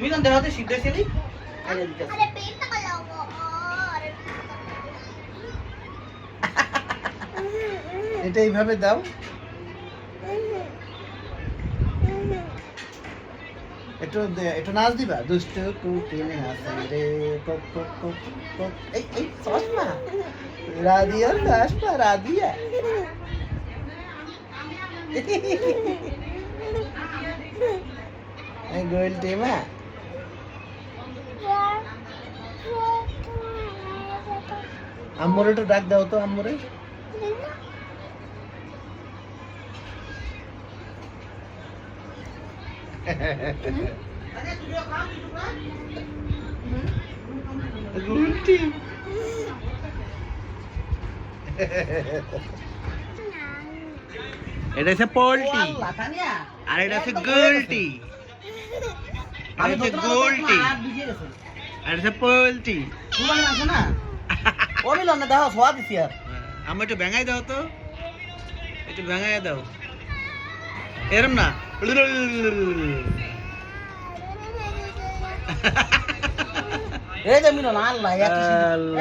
মিলন দেখাতে সিদ্ধ ছিলি আরে দিতে আরে পেটটা লাগাবো আরে এটা এইভাবে দাও একটু নাচ দিবা দুষ্ট কুকিলে নাচে রে কক কক কক কক এই সসমা রাধিয়া সসমা রাধিয়া এই গোল টিমা আম্মুরে একটু ডাক দাও তো আম্মুরে গুলটি এটা হচ্ছে পোল্টি আর এটা হচ্ছে গোলটি আর এটা হচ্ছে গোলটি আর এটা হচ্ছে পোল্টি আছে না ও মিলন না দাও সোয়া দিছি আর আমি একটু ভেঙাই দাও তো একটু ভেঙাই দাও এরম না এই যে মিলন আল্লাহ